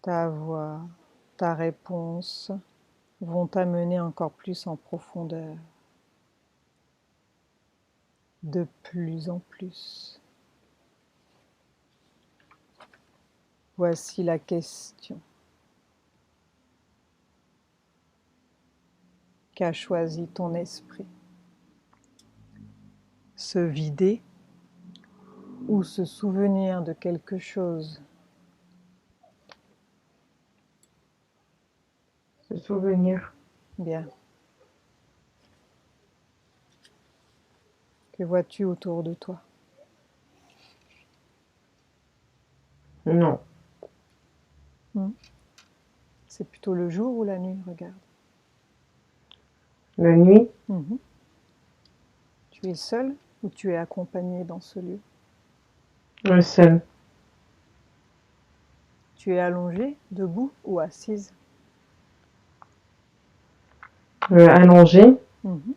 ta voix, ta réponse vont t'amener encore plus en profondeur, de plus en plus. Voici la question qu'a choisi ton esprit. Se vider ou se souvenir de quelque chose? Se souvenir. Bien. Que vois-tu autour de toi? Non. C'est plutôt le jour ou la nuit? Regarde. La nuit. Mhm. Tu es seul ou tu es accompagné dans ce lieu? Le seul. Tu es allongé, debout ou assise? Allongé. Mhm.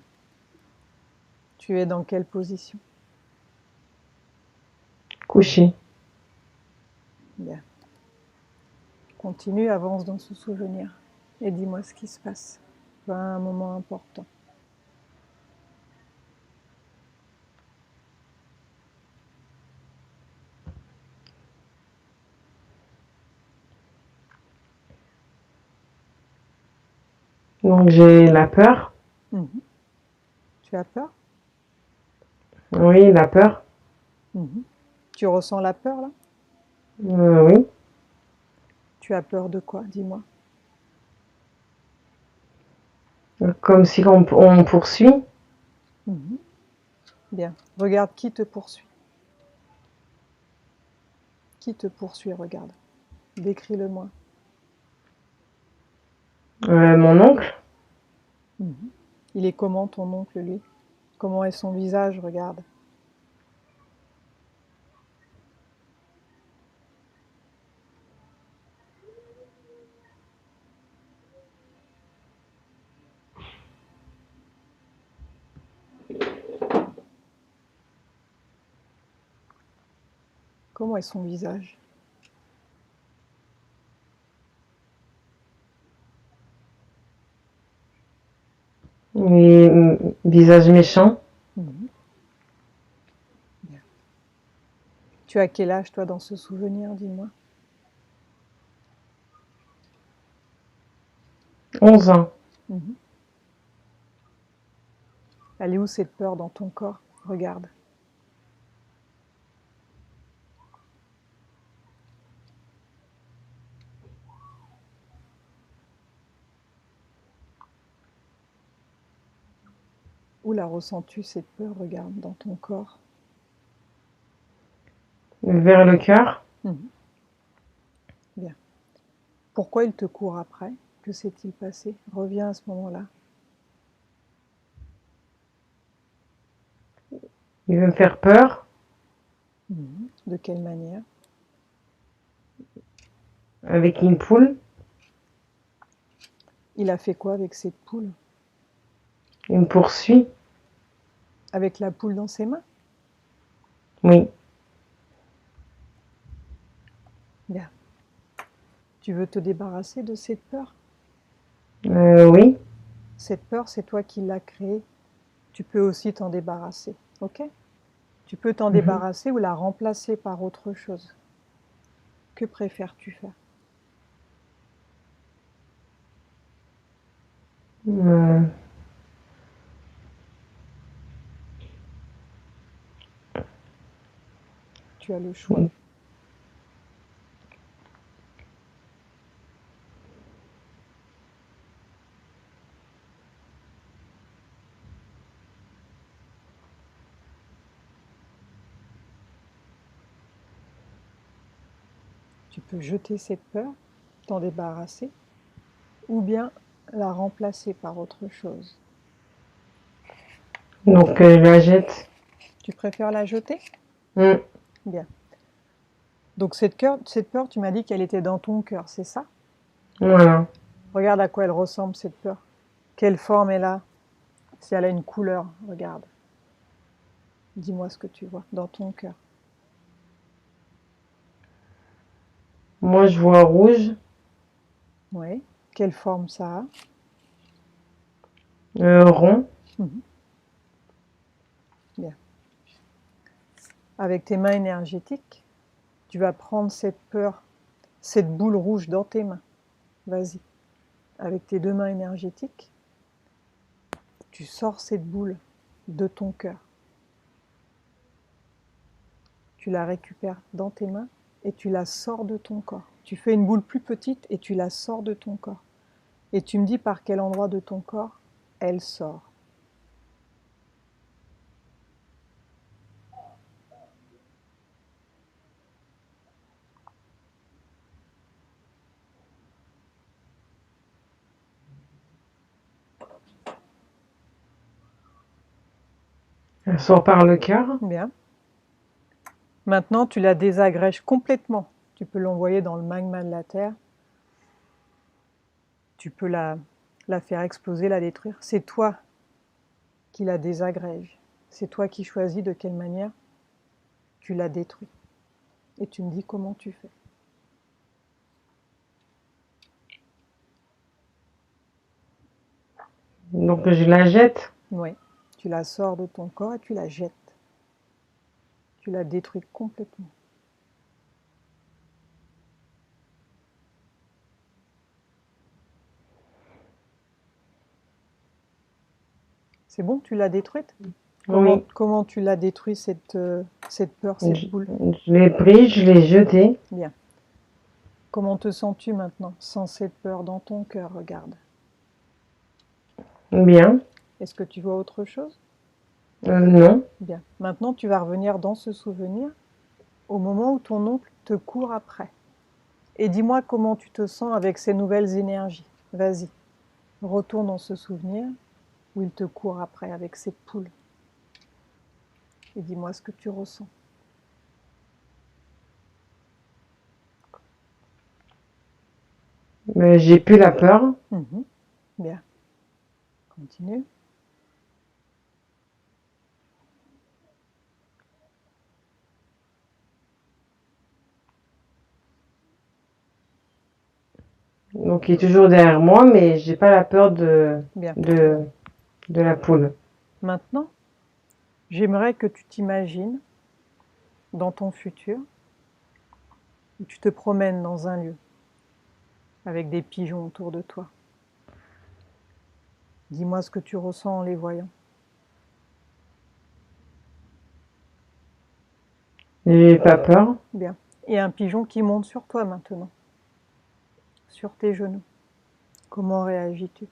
Tu es dans quelle position? Couché. Bien. Continue, avance dans ce souvenir et dis-moi ce qui se passe. C'est un moment important. Donc j'ai la peur. Mhm. Tu as peur? Oui, la peur. Mhm. Tu ressens la peur là? Oui. Tu as peur de quoi? Dis-moi. Comme si on poursuit. Mhm. Bien. Regarde qui te poursuit. Qui te poursuit? Regarde. Décris-le-moi. Mon oncle. Mhm. Il est comment ton oncle, lui? Comment est son visage? Regarde. Comment est son visage? Et visage méchant. Mhm. Bien. Tu as quel âge, toi, dans ce souvenir? Dis-moi. 11 ans. Mhm. Elle est où cette peur dans ton corps? Regarde. Où la ressens-tu cette peur? Regarde dans ton corps. Vers le cœur. Mhm. Bien. Pourquoi il te court après? Que s'est-il passé? Reviens à ce moment-là. Il veut me faire peur. Mhm. De quelle manière? Avec une poule. Il a fait quoi avec cette poule? Il me poursuit. Avec la poule dans ses mains? Oui. Bien. Tu veux te débarrasser de cette peur? Oui. Cette peur, c'est toi qui l'as créée. Tu peux aussi t'en débarrasser, ok? Tu peux t'en débarrasser ou la remplacer par autre chose. Que préfères-tu faire? Euh, Tu as le choix. Tu peux jeter cette peur, t'en débarrasser, ou bien la remplacer par autre chose. donc je la jette. Tu préfères la jeter? Mm. Bien. Donc cette peur, tu m'as dit qu'elle était dans ton cœur, c'est ça? Voilà. Regarde à quoi elle ressemble cette peur. Quelle forme elle a? Si elle a une couleur, regarde. Dis-moi ce que tu vois dans ton cœur. Moi je vois rouge. Oui. Quelle forme ça a? Rond. Mhm. Bien. Avec tes mains énergétiques, tu vas prendre cette peur, cette boule rouge dans tes mains. Vas-y. Avec tes deux mains énergétiques, tu sors cette boule de ton cœur. Tu la récupères dans tes mains et tu la sors de ton corps. Tu fais une boule plus petite et tu la sors de ton corps. Et tu me dis par quel endroit de ton corps elle sort. Elle sort par le cœur. Bien. Maintenant, tu la désagrèges complètement. Tu peux l'envoyer dans le magma de la terre. Tu peux la faire exploser, la détruire. C'est toi qui la désagrège. C'est toi qui choisis de quelle manière tu la détruis. Et tu me dis comment tu fais. Donc je la jette. Oui. Tu la sors de ton corps et tu la jettes. Tu la détruis complètement. C'est bon, tu l'as détruite? Oui. Comment tu l'as détruit cette peur, cette boule? Je l'ai pris, je l'ai jeté. Bien. Comment te sens-tu maintenant, sans cette peur dans ton cœur? Regarde. Bien. Est-ce que tu vois autre chose? Non. Bien. Maintenant, tu vas revenir dans ce souvenir au moment où ton oncle te court après. Et dis-moi comment tu te sens avec ces nouvelles énergies. Vas-y, retourne dans ce souvenir où il te court après avec cette poule. Et dis-moi ce que tu ressens. J'ai plus la peur. Mhm. Bien. Continue. Donc il est toujours derrière moi, mais j'ai pas la peur Bien. de, de la poule. Maintenant, j'aimerais que tu t'imagines dans ton futur où tu te promènes dans un lieu avec des pigeons autour de toi. Dis-moi ce que tu ressens en les voyant. J'ai pas peur. Bien. Et un pigeon qui monte sur toi maintenant, sur tes genoux. Comment réagis-tu?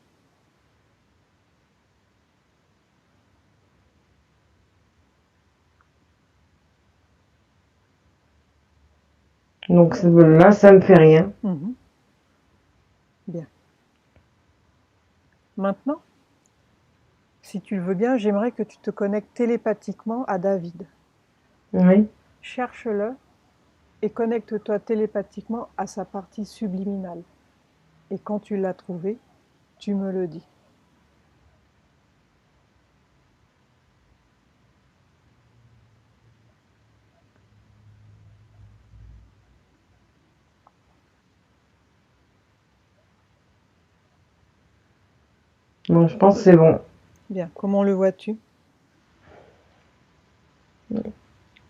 Donc là, ça me fait rien. Mhm. Bien. Maintenant, si tu le veux bien, j'aimerais que tu te connectes télépathiquement à David. Oui. Cherche-le et connecte-toi télépathiquement à sa partie subliminale. Et quand tu l'as trouvé, tu me le dis. Bon, je pense que c'est bon. Bien. Comment le vois-tu?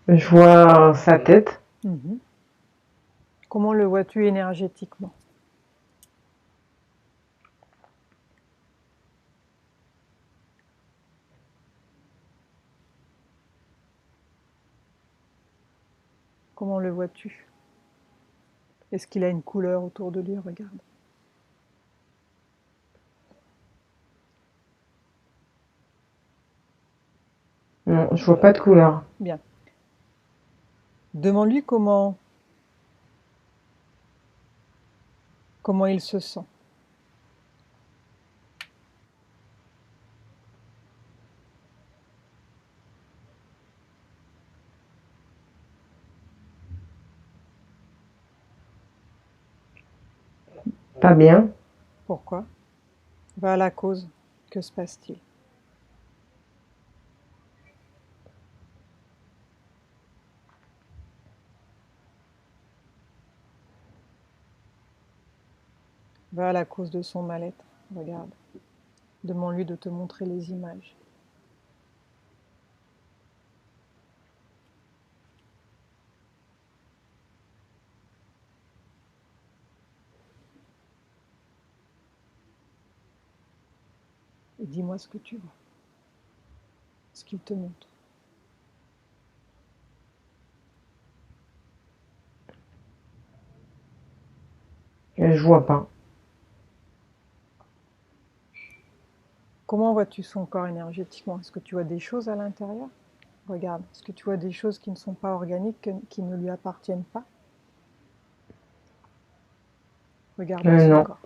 Je vois sa tête. Mhm. Comment le vois-tu énergétiquement? Comment le vois-tu? Est-ce qu'il a une couleur autour de lui? Regarde. Non, je vois pas de couleur. Bien. Demande-lui comment il se sent. Pas bien. Pourquoi? Va à la cause. Que se passe-t-il? Va à la cause de son mal-être. Regarde. Demande-lui de te montrer les images. Et dis-moi ce que tu vois. Ce qu'il te montre. Je vois pas. Comment vois-tu son corps énergétiquement? Est-ce que tu vois des choses à l'intérieur? Regarde. Est-ce que tu vois des choses qui ne sont pas organiques, qui ne lui appartiennent pas? Regarde dans son Non. corps.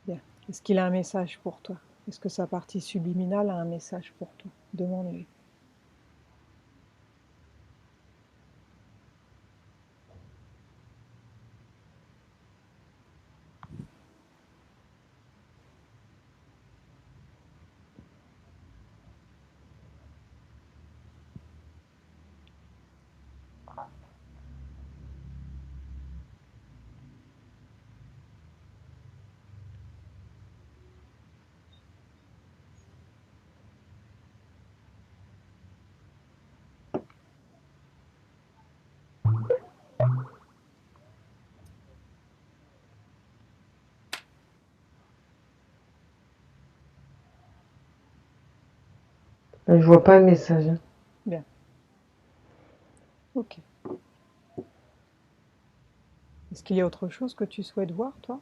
Bien. Est-ce qu'il a un message pour toi? Est-ce que sa partie subliminale a un message pour toi? Demande-lui. Je vois pas le message. Bien. Ok. Est-ce qu'il y a autre chose que tu souhaites voir, toi?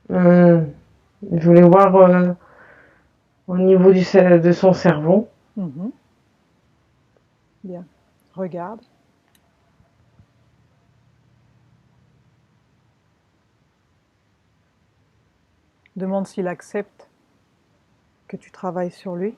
Je voulais voir au niveau de son cerveau. Mhm. Bien. Regarde. Demande s'il accepte que tu travailles sur lui.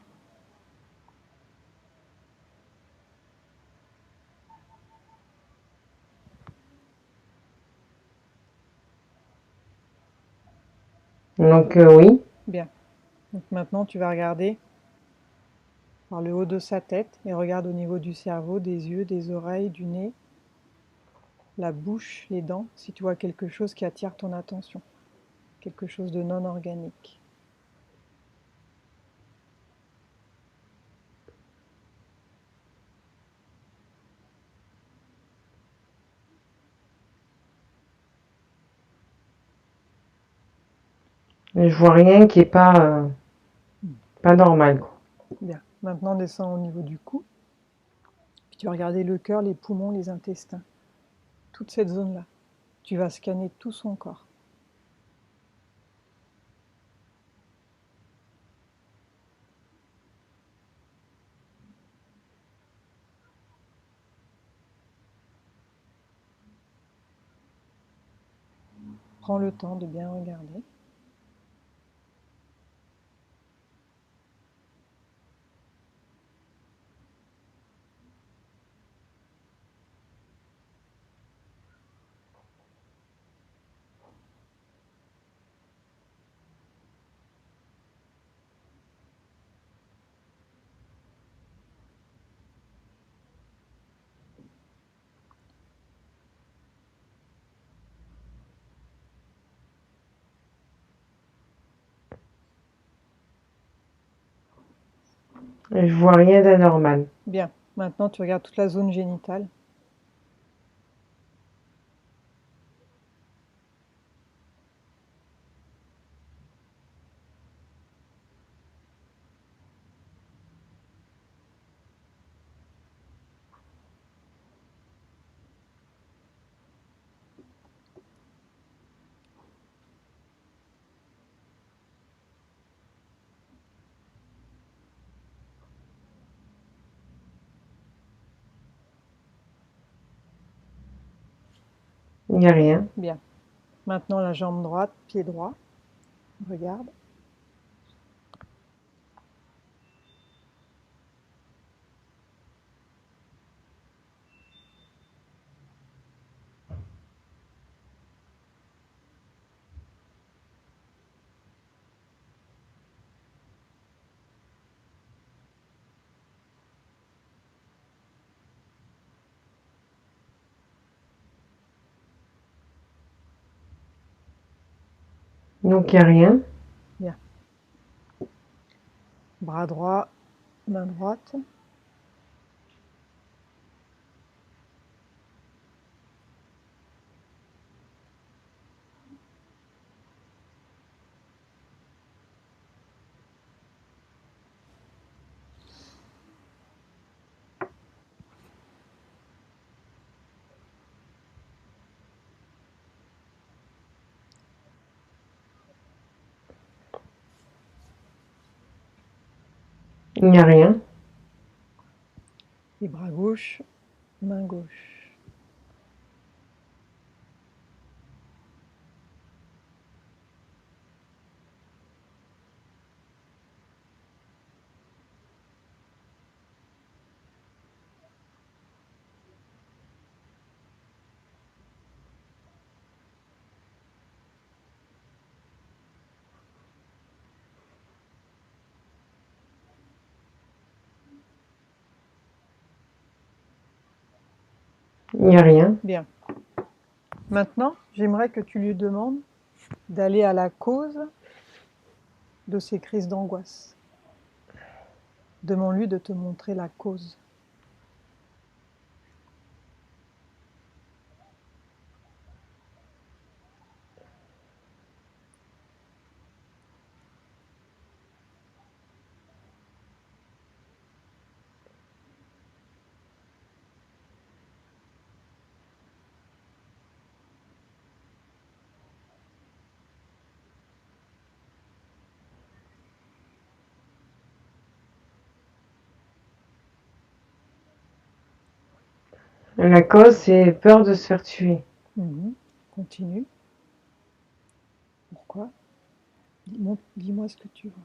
Donc oui. Bien. Donc maintenant, tu vas regarder par le haut de sa tête et regarde au niveau du cerveau, des yeux, des oreilles, du nez, la bouche, les dents, si tu vois quelque chose qui attire ton attention, quelque chose de non organique. Je vois rien qui est pas normal, quoi. Bien. Maintenant, descends au niveau du cou. Puis tu vas regarder le cœur, les poumons, les intestins, toute cette zone-là. Tu vas scanner tout son corps. Prends le temps de bien regarder. Je vois rien d'anormal. Bien. Maintenant, tu regardes toute la zone génitale. Il n'y a rien. Bien. Maintenant, la jambe droite, pied droit. Regarde. Donc il n'y a rien. Bien. Bras droit, main droite. Il n'y a rien. Et bras gauche, main gauche. Il n'y a rien. Bien. Maintenant, j'aimerais que tu lui demandes d'aller à la cause de ces crises d'angoisse. Demande-lui de te montrer la cause. La cause, c'est peur de se faire tuer. Continue. Pourquoi? Dis-moi ce que tu vois.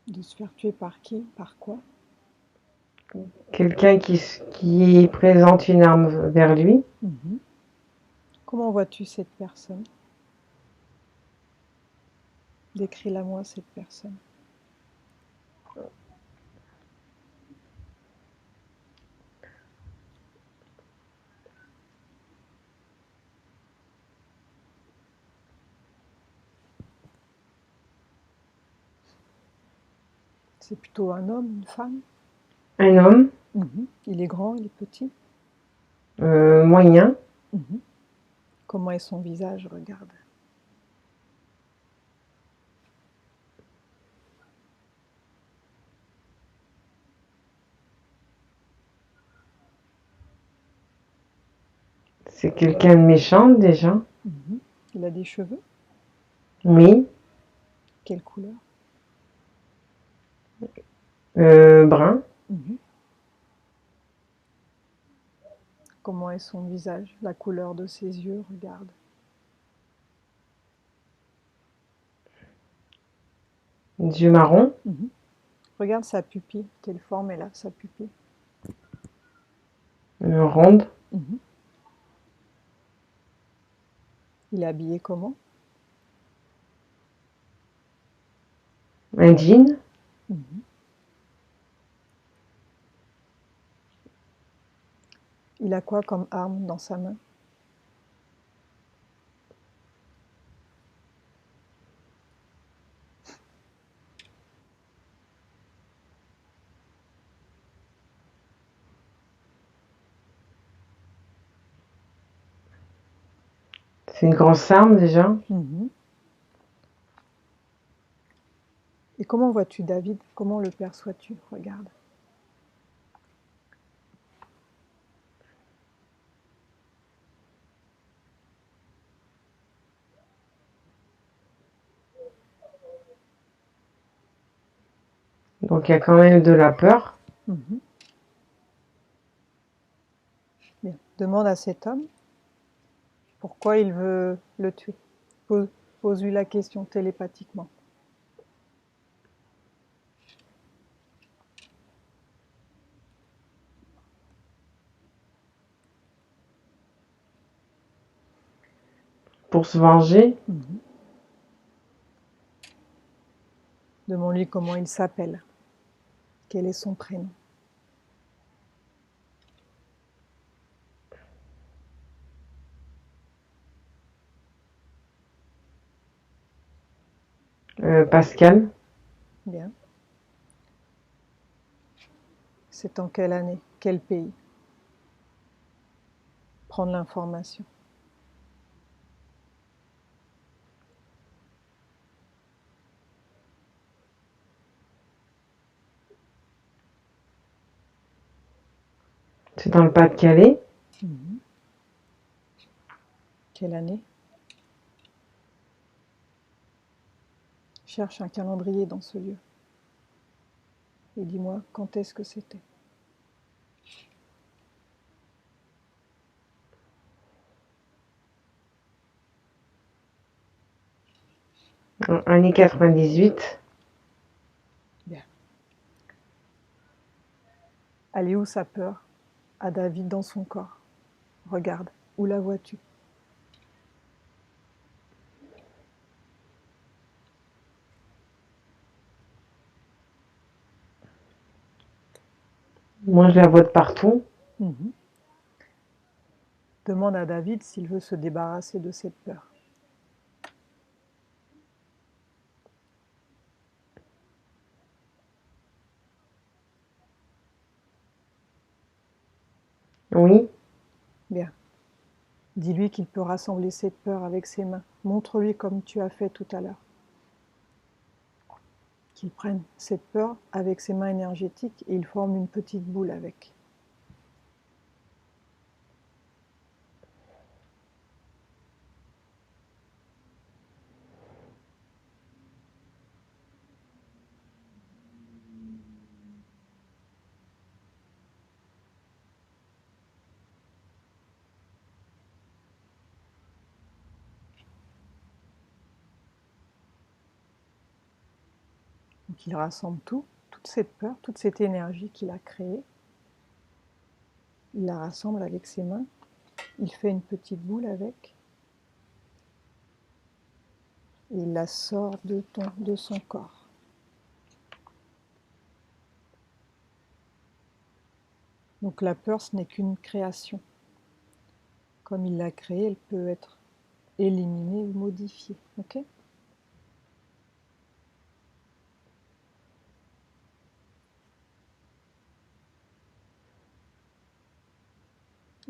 De se faire tuer par qui? Par quoi? Quelqu'un qui présente une arme vers lui. Comment vois-tu cette personne? Décris-la-moi, cette personne. C'est plutôt un homme, une femme? Un homme. Il est grand, il est petit? Moyen. Comment est son visage? Regarde. C'est quelqu'un de méchant déjà. Il a des cheveux? Oui. Quelle couleur? Brun. Comment est son visage? La couleur de ses yeux? Regarde. Des yeux marrons. Regarde sa pupille. Quelle forme elle a, sa pupille? Ronde. Il est habillé comment? Un jean. Il a quoi comme arme dans sa main? C'est une grosse arme déjà. Et comment vois-tu David? Comment le perçois-tu? Regarde. Donc il y a quand même de la peur. Bien. Demande à cet homme pourquoi il veut le tuer. Pose-lui la question télépathiquement. Pour se venger. Demande-lui comment il s'appelle. Quel est son prénom? Pascal, Bien. C'est en quelle année? Quel pays? Prendre l'information. c'est dans le Pas-de-Calais. Mhm. Quelle année? Cherche un calendrier dans ce lieu. Et dis-moi quand est-ce que c'était. En année 98. Bien. Elle est où sa peur à David dans son corps? Regarde, où la vois-tu? Moi, je la vois de partout. Mhm. Demande à David s'il veut se débarrasser de cette peur. Oui. Bien. Dis-lui qu'il peut rassembler cette peur avec ses mains. Montre-lui comme tu as fait tout à l'heure. Qu'il prenne cette peur avec ses mains énergétiques et il forme une petite boule avec. Donc il rassemble tout, toute cette peur, toute cette énergie qu'il a créée. Il la rassemble avec ses mains. Il fait une petite boule avec. Et il la sort de son corps. Donc la peur, ce n'est qu'une création. Comme il l'a créée, elle peut être éliminée ou modifiée. Ok ?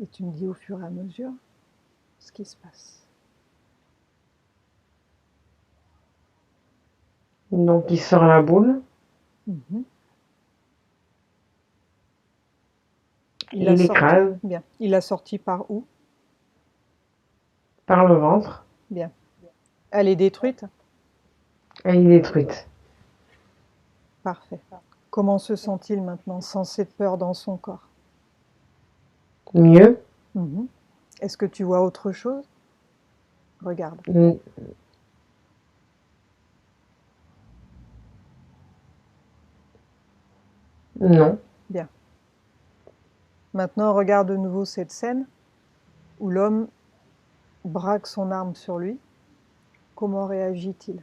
Et tu me dis au fur et à mesure ce qui se passe. Donc, il sort la boule. Mhm. Il l'écrase Bien. Il l'a sorti par où? par le ventre. Bien. Elle est détruite? Elle est détruite. Parfait. Comment se sent-il maintenant sans cette peur dans son corps? Mieux. Mhm. Est-ce que tu vois autre chose? Regarde. Non. Bien. Maintenant, regarde de nouveau cette scène où l'homme braque son arme sur lui. Comment réagit-il?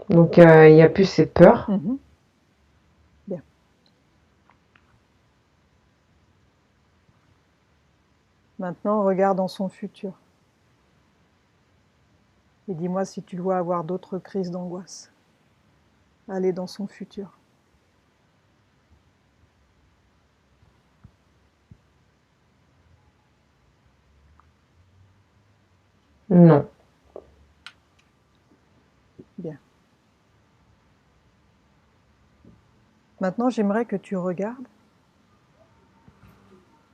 Donc, il n'y a plus cette peur. Mhm. Bien. Maintenant, regarde dans son futur. Et dis-moi si tu dois avoir d'autres crises d'angoisse. Aller dans son futur. Non. Bien. Maintenant, j'aimerais que tu regardes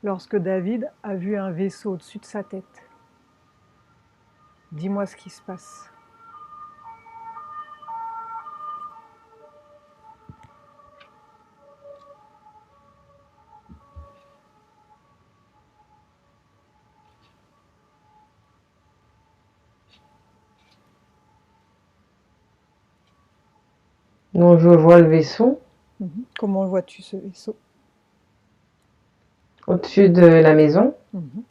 lorsque David a vu un vaisseau au-dessus de sa tête. Dis-moi ce qui se passe. Donc, je vois le vaisseau Mhm. Comment vois-tu ce vaisseau? au-dessus de la maison. Mhm.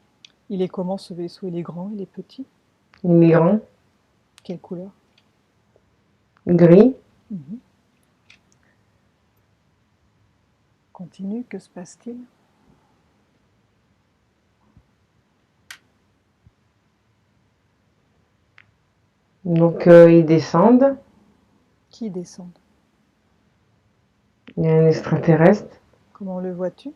Il est comment ce vaisseau? Il est grand, il est petit? Il est grand. Quelle couleur? Gris. Mhm. Continue, que se passe-t-il? Donc ils descendent. Qui descend? Il y a un extraterrestre. Comment le vois-tu?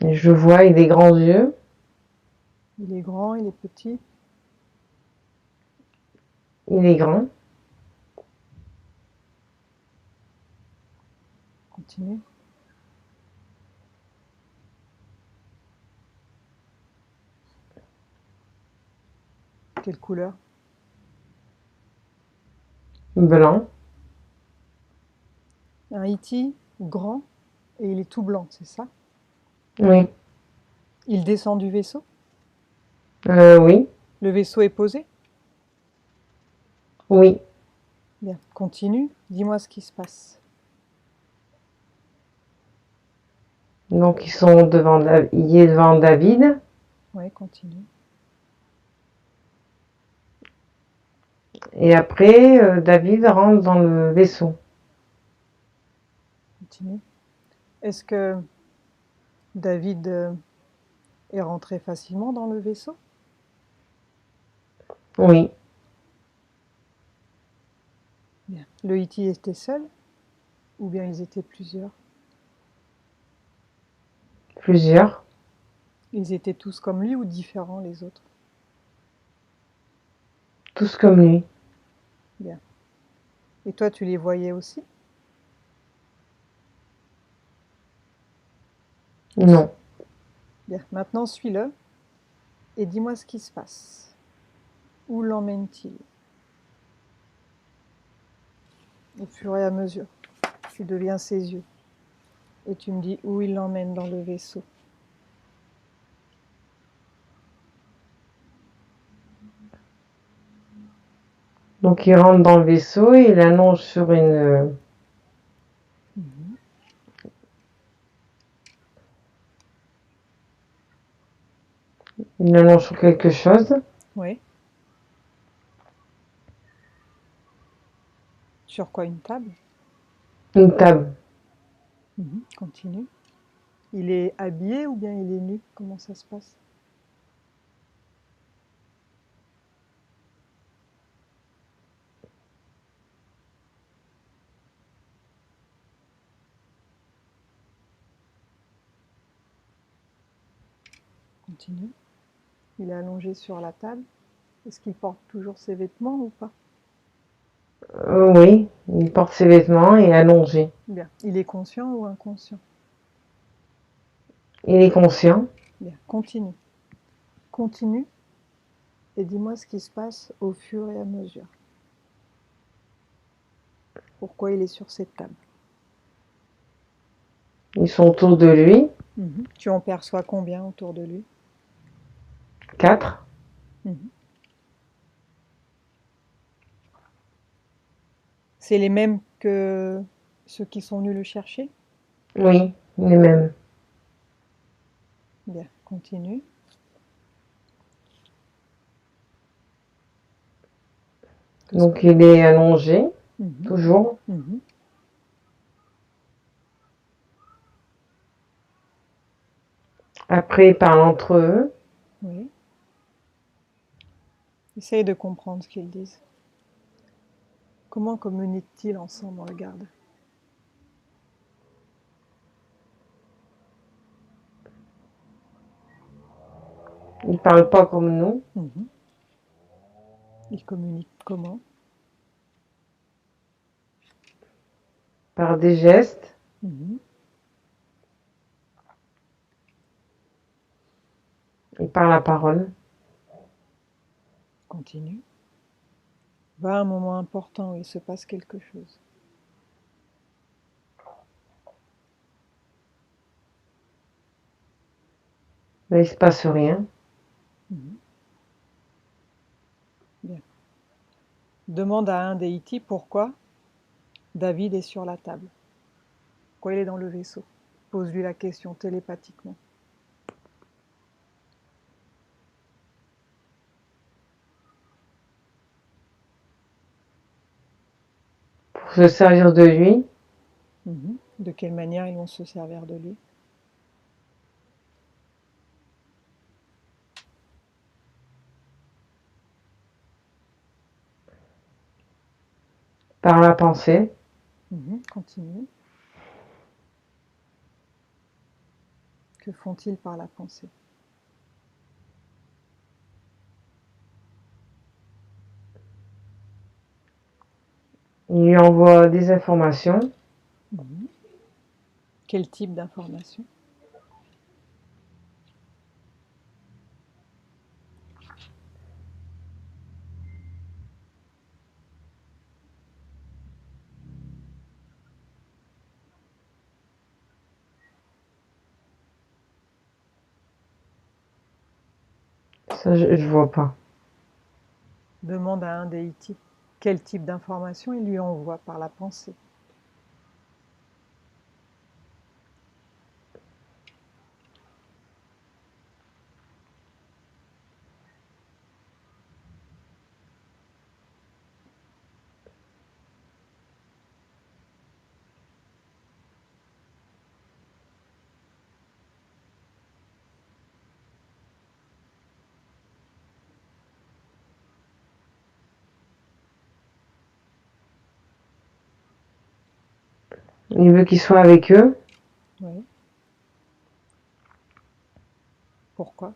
Et je vois, il a des grands yeux. Il est grand, il est petit. Il est grand. Continue. Quelle couleur? Blanc. Un E.T. grand et il est tout blanc, c'est ça? Oui. Il descend du vaisseau? Oui. Le vaisseau est posé? Oui. Bien, continue. Dis-moi ce qui se passe. Donc ils sont devant, il est devant David. Oui, continue. Et après, David rentre dans le vaisseau. Continue. Est-ce que David est rentré facilement dans le vaisseau? Oui. Bien. Le E.T. était seul? Ou bien ils étaient plusieurs? Plusieurs. Ils étaient tous comme lui ou différents les autres? Tous comme lui. Bien. Et toi, tu les voyais aussi? Non. Bien. Maintenant, suis-le et dis-moi ce qui se passe. Où l'emmène-t-il? Au fur et à mesure, tu deviens ses yeux. Et tu me dis où il l'emmène dans le vaisseau. Donc il rentre dans le vaisseau et il allonge sur une... Mhm. Il allonge sur quelque chose. Oui. Sur quoi? Une table? Une table. Mhm. Continue. Il est habillé ou bien il est nu? Comment ça se passe? Continue. Il est allongé sur la table. Est-ce qu'il porte toujours ses vêtements ou pas? Oui, il porte ses vêtements et est allongé. Bien. Il est conscient ou inconscient? Il est conscient. Bien. Continue. Continue et dis-moi ce qui se passe au fur et à mesure. Pourquoi il est sur cette table? Ils sont autour de lui. Mhm. Tu en perçois combien autour de lui? 4. Mhm. C'est les mêmes que ceux qui sont venus le chercher? Oui, les mêmes. Bien, continue. Que se Donc passe? il est allongé, Mhm. toujours. Mhm. Après, ils parlent entre eux. Oui. Essaye de comprendre ce qu'ils disent. Comment communiquent-ils ensemble? Regarde. Ils parlent pas comme nous. Mhm. Ils communiquent comment? Par des gestes. Mhm. Ils parlent la parole. Continue. Va à un moment important où il se passe quelque chose. Mais il se passe rien. Mhm. Bien. Demande à un des E.T. pourquoi David est sur la table. Pourquoi il est dans le vaisseau? Pose-lui la question télépathiquement. Pour se servir de lui. Mhm. De quelle manière ils vont se servir de lui? par la pensée. Continue. Que font-ils par la pensée? Il lui envoie des informations. Quel type d'information? Ça, je vois pas. Demande à un déity. Quel type d'information il lui envoie par la pensée? Il veut qu'il soit avec eux. Oui. Pourquoi?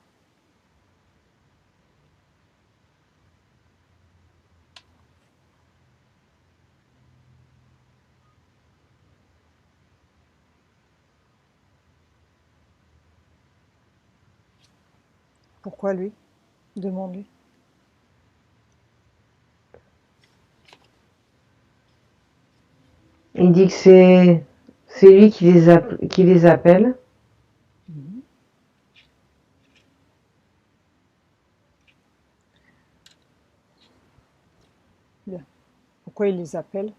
Pourquoi lui? Demande-lui. Il dit que c'est lui qui les appelle. Bien. Pourquoi il les appelle?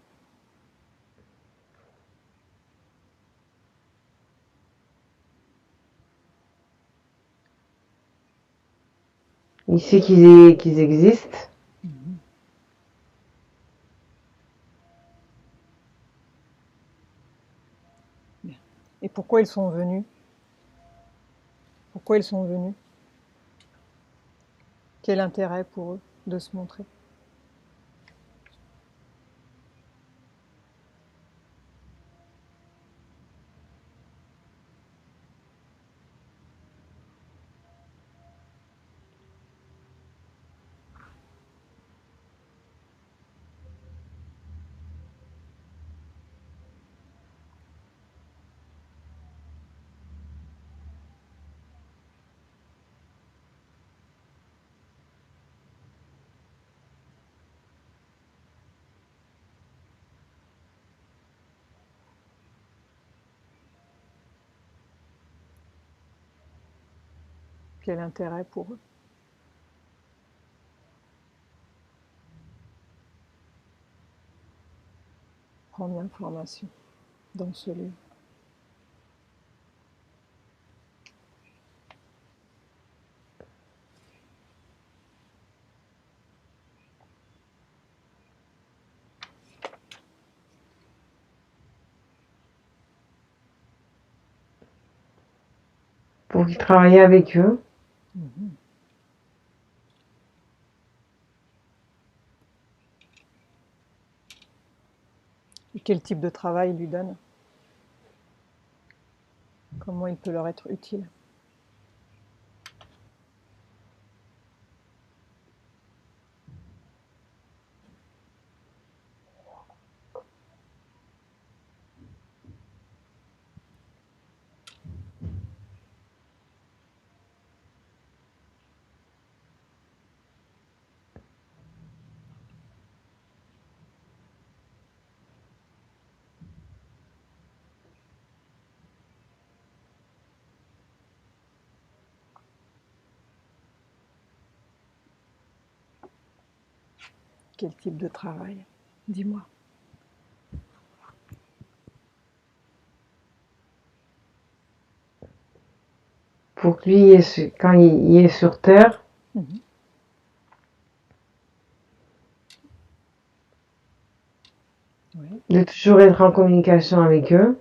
Il sait qu'ils existent. Bien. Et pourquoi ils sont venus? Pourquoi ils sont venus? Quel intérêt pour eux de se montrer? Quel intérêt pour eux? Prendre l'information dans ce livre. Pour qu'il travaille avec eux. Et quel type de travail il lui donne? Comment il peut leur être utile? Quel type de travail? Dis-moi. Pour que lui, quand il est sur Terre, Oui. de toujours être en communication avec eux.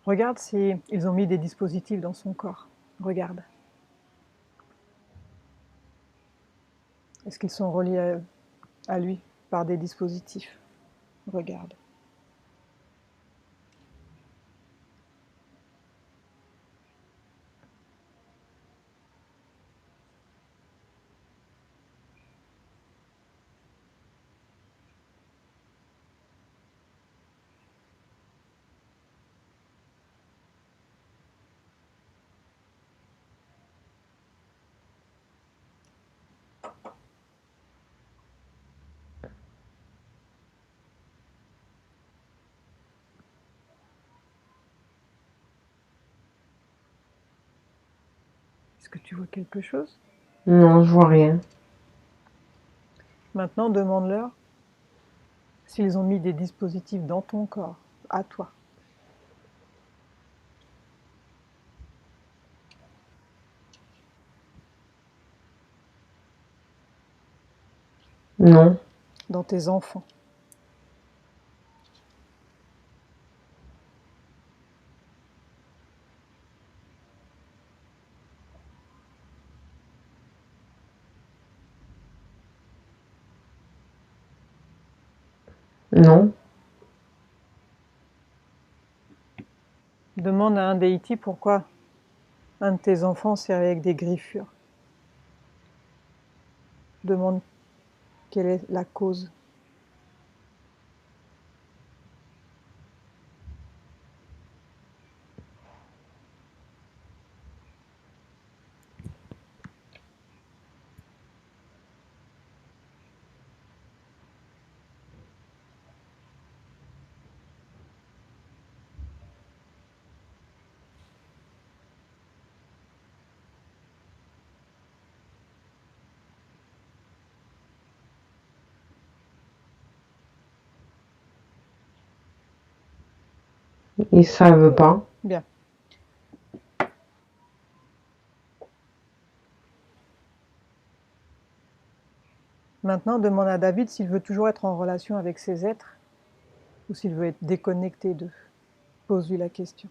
Regarde si ils ont mis des dispositifs dans son corps. Regarde. Est-ce qu'ils sont reliés à lui par des dispositifs? Regarde. Est-ce que tu vois quelque chose? Non, je vois rien. Maintenant, demande-leur s'ils ont mis des dispositifs dans ton corps, à toi. Non, Dans tes enfants. non, Demande à un déity pourquoi un de tes enfants s'est réveillé avec des griffures. Demande quelle est la cause. ils savent pas. Bien. Maintenant, demande à David s'il veut toujours être en relation avec ces êtres ou s'il veut être déconnecté d'eux. Pose-lui la question.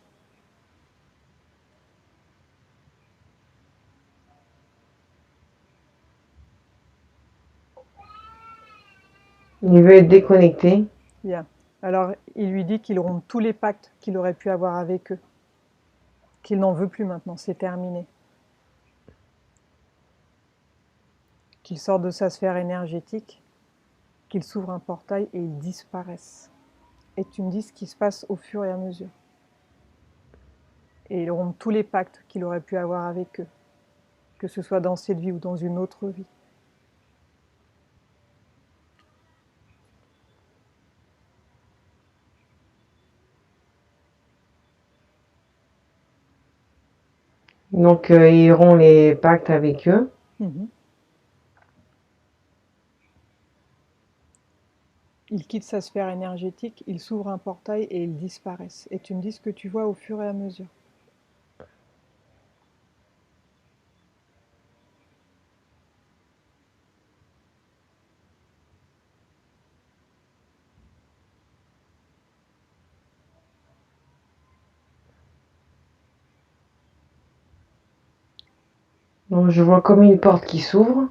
Il veut être déconnecté. Bien. Alors, il lui dit qu'il rompt tous les pactes qu'il aurait pu avoir avec eux. Qu'il n'en veut plus maintenant, c'est terminé. Qu'il sorte de sa sphère énergétique, qu'il s'ouvre un portail et il disparaisse. Et tu me dis ce qui se passe au fur et à mesure. Et il rompt tous les pactes qu'il aurait pu avoir avec eux, que ce soit dans cette vie ou dans une autre vie. Donc, ils rompt les pactes avec eux. Il quitte sa sphère énergétique, il s'ouvre un portail et il disparaissent. Et tu me dis ce que tu vois au fur et à mesure. Donc, je vois comme une porte qui s'ouvre.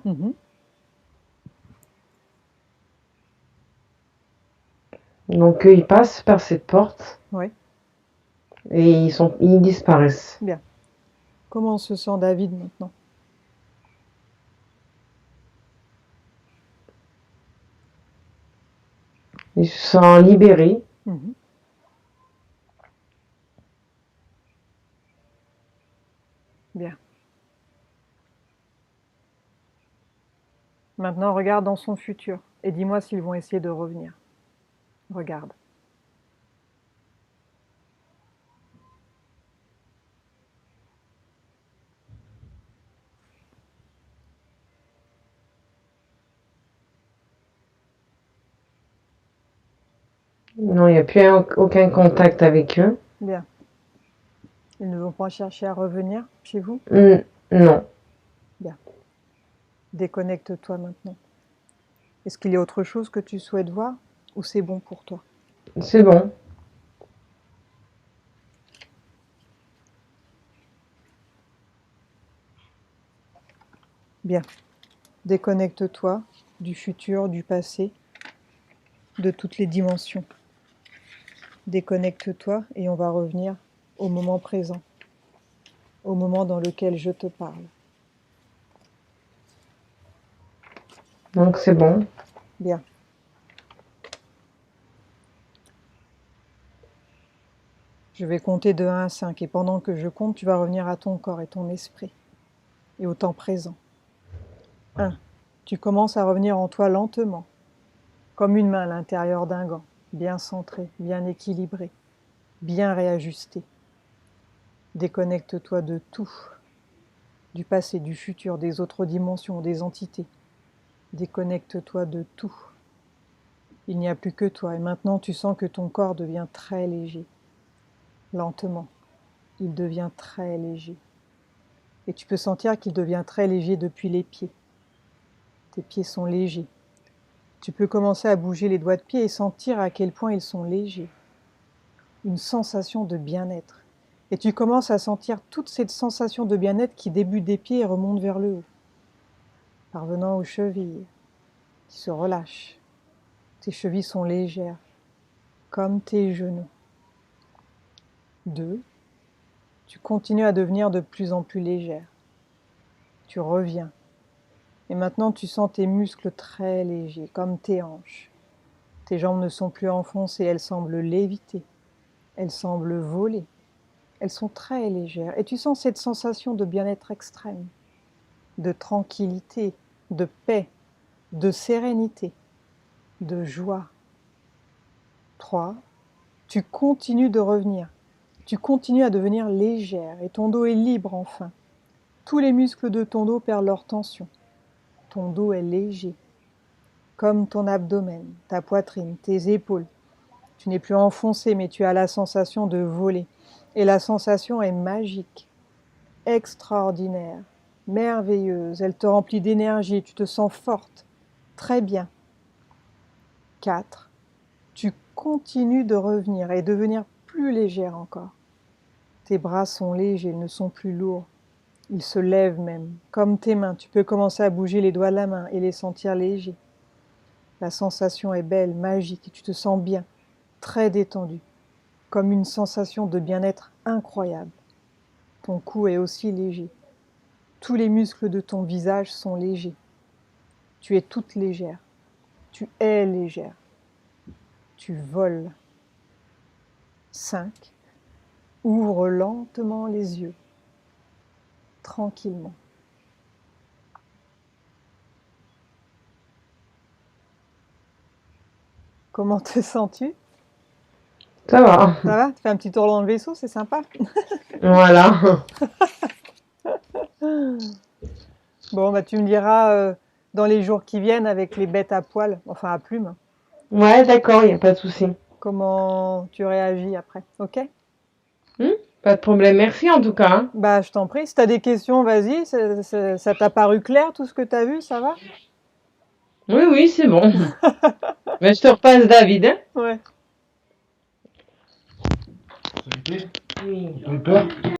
Donc, ils passent par cette porte. Oui. Et ils disparaissent. Bien. Comment se sent David maintenant? Il se sent libéré. Bien. Maintenant, regarde dans son futur et dis-moi s'ils vont essayer de revenir. Regarde. Non, il n'y a plus aucun contact avec eux. Bien. Ils ne vont pas chercher à revenir chez vous? Non. Bien. Déconnecte-toi maintenant. Est-ce qu'il y a autre chose que tu souhaites voir ou c'est bon pour toi? C'est bon. Bien. Déconnecte-toi du futur, du passé, de toutes les dimensions. Déconnecte-toi et on va revenir au moment présent, au moment dans lequel je te parle. Donc c'est bon. Bien. Je vais compter de 1 à 5 et pendant que je compte, tu vas revenir à ton corps et ton esprit et au temps présent. 1. Tu commences à revenir en toi lentement, comme une main à l'intérieur d'un gant, bien centrée, bien équilibrée, bien réajustée. Déconnecte-toi de tout, du passé, du futur, des autres dimensions, des entités. Déconnecte-toi de tout. Il n'y a plus que toi et maintenant tu sens que ton corps devient très léger. Lentement, il devient très léger. Et tu peux sentir qu'il devient très léger depuis les pieds. Tes pieds sont légers. Tu peux commencer à bouger les doigts de pied et sentir à quel point ils sont légers. Une sensation de bien-être. Et tu commences à sentir toute cette sensation de bien-être qui débute des pieds et remonte vers le haut, parvenant aux chevilles, qui se relâchent. Tes chevilles sont légères, comme tes genoux. 2. Tu continues à devenir de plus en plus légère. Tu reviens. Et maintenant, tu sens tes muscles très légers, comme tes hanches. Tes jambes ne sont plus enfoncées, elles semblent léviter. Elles semblent voler. Elles sont très légères. Et tu sens cette sensation de bien-être extrême, de tranquillité, de paix, de sérénité, de joie. 3. Tu continues de revenir. Tu continues à devenir légère et ton dos est libre enfin. Tous les muscles de ton dos perdent leur tension. Ton dos est léger, comme ton abdomen, ta poitrine, tes épaules. Tu n'es plus enfoncé, mais tu as la sensation de voler. Et la sensation est magique, extraordinaire, merveilleuse. Elle te remplit d'énergie, tu te sens forte. Très bien. 4. Tu continues de revenir et devenir plus légère encore. Tes bras sont légers, ils ne sont plus lourds. Ils se lèvent même, comme tes mains. Tu peux commencer à bouger les doigts de la main et les sentir légers. La sensation est belle, magique, et tu te sens bien, très détendu, comme une sensation de bien-être incroyable. Ton cou est aussi léger. Tous les muscles de ton visage sont légers. Tu es toute légère. Tu es légère. Tu voles. 5. Ouvre lentement les yeux, tranquillement. Comment te sens-tu? Ça va. Ça va? Tu fais un petit tour dans le vaisseau, c'est sympa. Voilà. Bon, bah tu me diras dans les jours qui viennent avec les bêtes à poil, enfin à plumes, Ouais, d'accord, il n'y a pas de souci. comment tu réagis après, ok? Pas de problème. Merci en tout cas, hein. Bah je t'en prie, si t'as des questions, vas-y, ça t'a paru clair tout ce que t'as vu, ça va? Oui, oui, c'est bon. Mais je te repasse David, hein. Ouais. Ça a été? Oui. T'as eu peur?